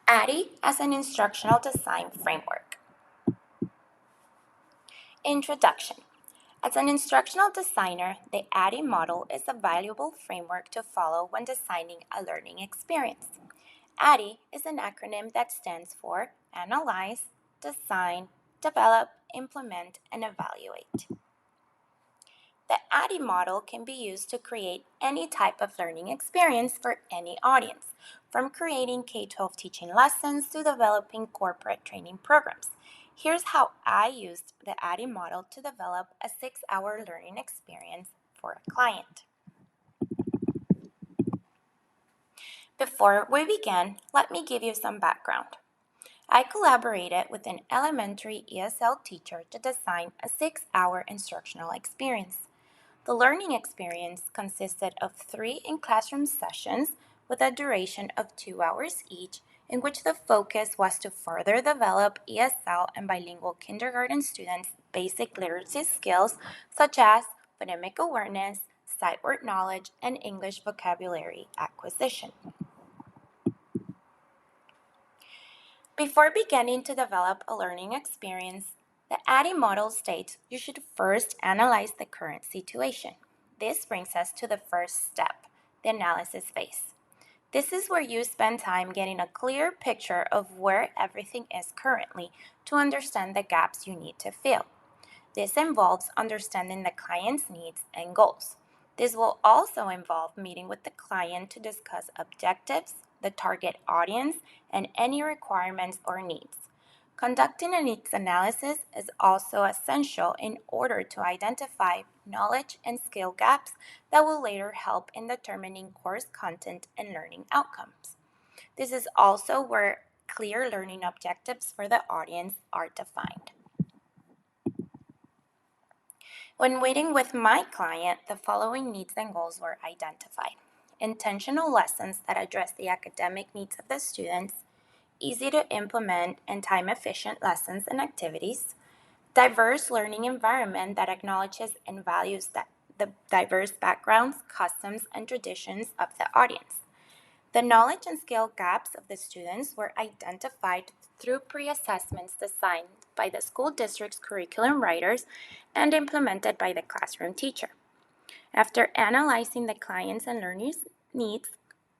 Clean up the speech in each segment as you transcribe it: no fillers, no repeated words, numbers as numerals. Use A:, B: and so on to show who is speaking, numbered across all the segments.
A: ADDIE as an instructional design framework. Introduction. As an instructional designer, the ADDIE model is a valuable framework to follow when designing a learning experience. ADDIE is an acronym that stands for Analyze, Design, Develop, Implement, and Evaluate. The ADDIE model can be used to create any type of learning experience for any audience, from creating K-12 teaching lessons to developing corporate training programs. Here's how I used the ADDIE model to develop a 6-hour learning experience for a client. Before we begin, let me give you some background. I collaborated with an elementary ESL teacher to design a 6-hour instructional experience. The learning experience consisted of 3 in-classroom sessions with a duration of 2 hours each, in which the focus was to further develop ESL and bilingual kindergarten students' basic literacy skills such as phonemic awareness, sight word knowledge, and English vocabulary acquisition. Before beginning to develop a learning experience, the ADDIE model states you should first analyze the current situation. This brings us to the first step, the analysis phase. This is where you spend time getting a clear picture of where everything is currently to understand the gaps you need to fill. This involves understanding the client's needs and goals. This will also involve meeting with the client to discuss objectives, the target audience, and any requirements or needs. Conducting a needs analysis is also essential in order to identify knowledge and skill gaps that will later help in determining course content and learning outcomes. This is also where clear learning objectives for the audience are defined. When meeting with my client, the following needs and goals were identified: intentional lessons that address the academic needs of the students, easy to implement and time efficient lessons and activities, diverse learning environment that acknowledges and values the diverse backgrounds, customs, and traditions of the audience. The knowledge and skill gaps of the students were identified through pre-assessments designed by the school district's curriculum writers and implemented by the classroom teacher. After analyzing the client's and learners' needs,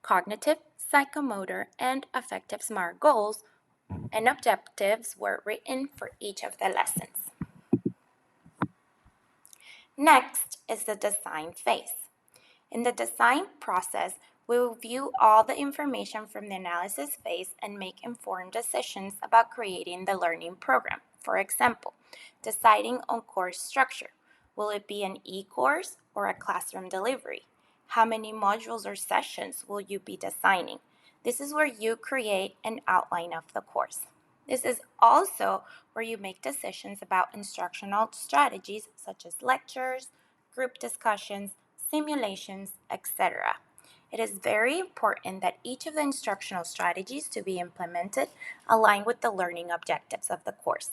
A: cognitive, psychomotor, and affective SMART goals and objectives were written for each of the lessons. Next is the design phase. In the design process, we will view all the information from the analysis phase and make informed decisions about creating the learning program. For example, deciding on course structure. Will it be an e-course or a classroom delivery? How many modules or sessions will you be designing? This is where you create an outline of the course. This is also where you make decisions about instructional strategies such as lectures, group discussions, simulations, etc. It is very important that each of the instructional strategies to be implemented align with the learning objectives of the course.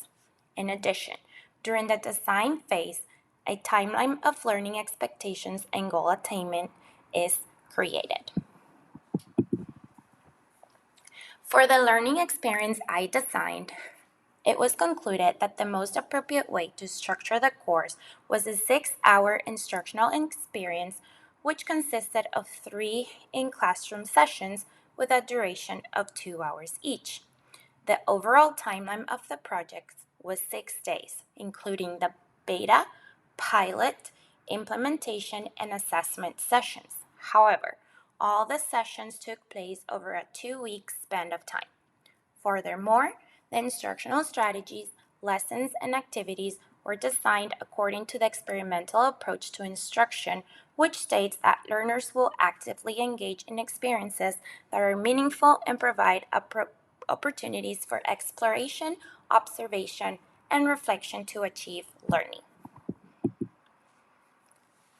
A: In addition, during the design phase, a timeline of learning expectations and goal attainment is created. For the learning experience I designed, it was concluded that the most appropriate way to structure the course was a 6-hour instructional experience, which consisted of 3 in-classroom sessions with a duration of 2 hours each. The overall timeline of the project was 6 days, including the beta, pilot, implementation, and assessment sessions. However, all the sessions took place over a 2-week span of time. Furthermore, the instructional strategies, lessons, and activities were designed according to the experimental approach to instruction, which states that learners will actively engage in experiences that are meaningful and provide opportunities for exploration, observation, and reflection to achieve learning.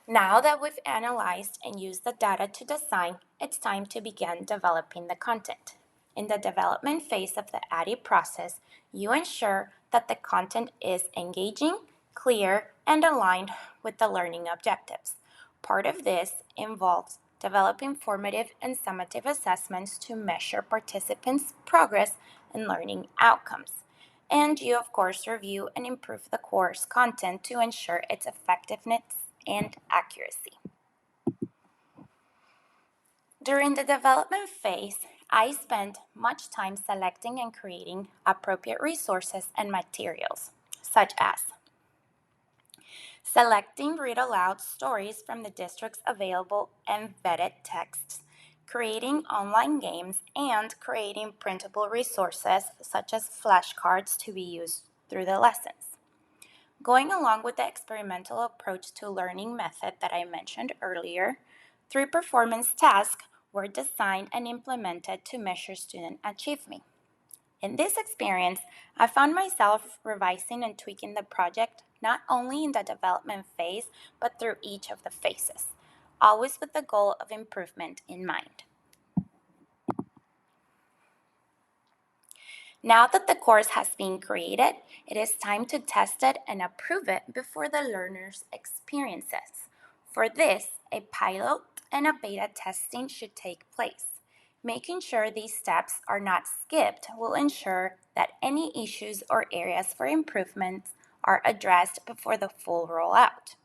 A: Now that we've analyzed and used the data to design, it's time to begin developing the content. In the development phase of the ADDIE process, you ensure that the content is engaging, clear, and aligned with the learning objectives. Part of this involves develop informative and summative assessments to measure participants' progress and learning outcomes. And you, of course, review and improve the course content to ensure its effectiveness and accuracy. During the development phase, I spent much time selecting and creating appropriate resources and materials, such as selecting read aloud stories from the district's available and vetted texts, creating online games, and creating printable resources such as flashcards to be used through the lessons. Going along with the experimental approach to learning method that I mentioned earlier, 3 performance tasks were designed and implemented to measure student achievement. In this experience, I found myself revising and tweaking the project not only in the development phase, but through each of the phases, always with the goal of improvement in mind. Now that the course has been created, it is time to test it and approve it before the learners experience it. For this, a pilot and a beta testing should take place. Making sure these steps are not skipped will ensure that any issues or areas for improvement are addressed before the full rollout.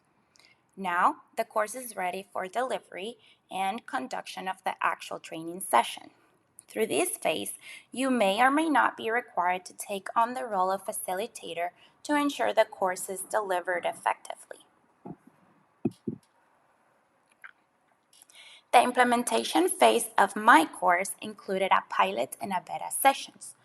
A: Now, the course is ready for delivery and conduction of the actual training session. Through this phase, you may or may not be required to take on the role of facilitator to ensure the course is delivered effectively. The implementation phase of my course included a pilot and a beta sessions.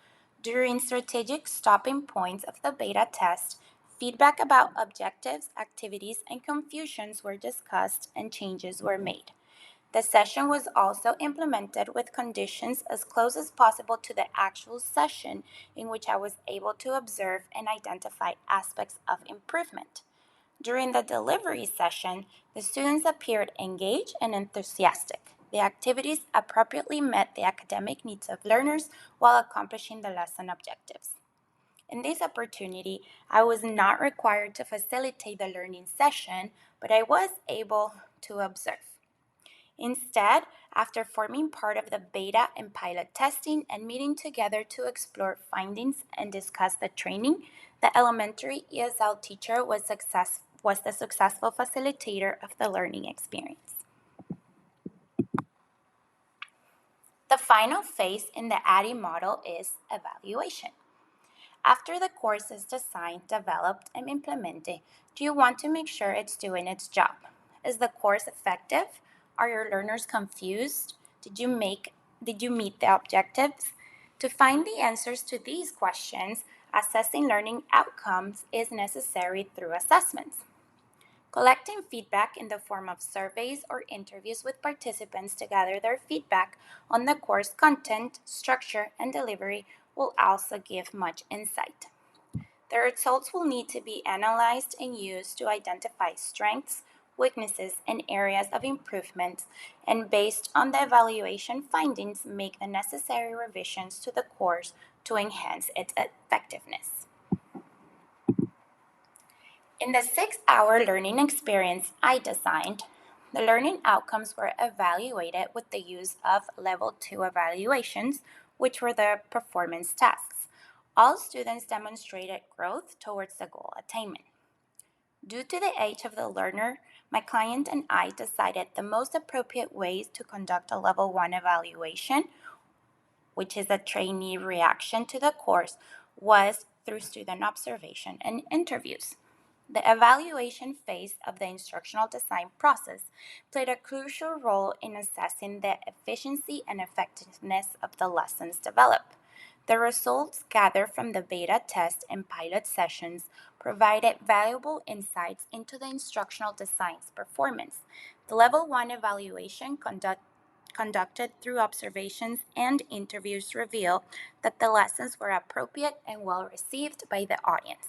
A: During strategic stopping points of the beta test, feedback about objectives, activities, and confusions were discussed and changes were made. The session was also implemented with conditions as close as possible to the actual session in which I was able to observe and identify aspects of improvement. During the delivery session, the students appeared engaged and enthusiastic. The activities appropriately met the academic needs of learners while accomplishing the lesson objectives. In this opportunity, I was not required to facilitate the learning session, but I was able to observe. Instead, after forming part of the beta and pilot testing and meeting together to explore findings and discuss the training, the elementary ESL teacher was the successful facilitator of the learning experience. The final phase in the ADDIE model is evaluation. After the course is designed, developed, and implemented, do you want to make sure it's doing its job? Is the course effective? Are your learners confused? Did you meet the objectives? To find the answers to these questions, assessing learning outcomes is necessary through assessments. Collecting feedback in the form of surveys or interviews with participants to gather their feedback on the course content, structure, and delivery will also give much insight. The results will need to be analyzed and used to identify strengths, weaknesses, and areas of improvement, and based on the evaluation findings, make the necessary revisions to the course to enhance its effectiveness. In the 6-hour learning experience I designed, the learning outcomes were evaluated with the use of Level 2 evaluations, which were the performance tests. All students demonstrated growth towards the goal attainment. Due to the age of the learner, my client and I decided the most appropriate ways to conduct a Level 1 evaluation, which is a trainee reaction to the course, was through student observation and interviews. The evaluation phase of the instructional design process played a crucial role in assessing the efficiency and effectiveness of the lessons developed. The results gathered from the beta test and pilot sessions provided valuable insights into the instructional design's performance. The Level 1 evaluation conducted through observations and interviews revealed that the lessons were appropriate and well received by the audience.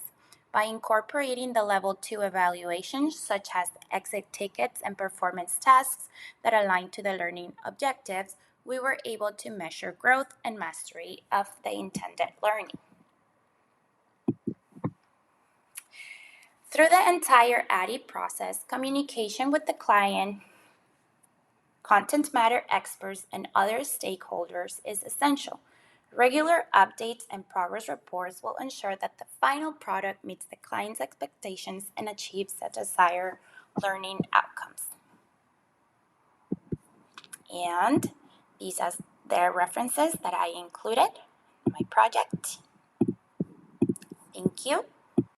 A: By incorporating the Level 2 evaluations, such as exit tickets and performance tasks that align to the learning objectives, we were able to measure growth and mastery of the intended learning. Through the entire ADDIE process, communication with the client content matter experts, and other stakeholders is essential. Regular updates and progress reports will ensure that the final product meets the client's expectations and achieves the desired learning outcomes. And these are the references that I included in my project. Thank you.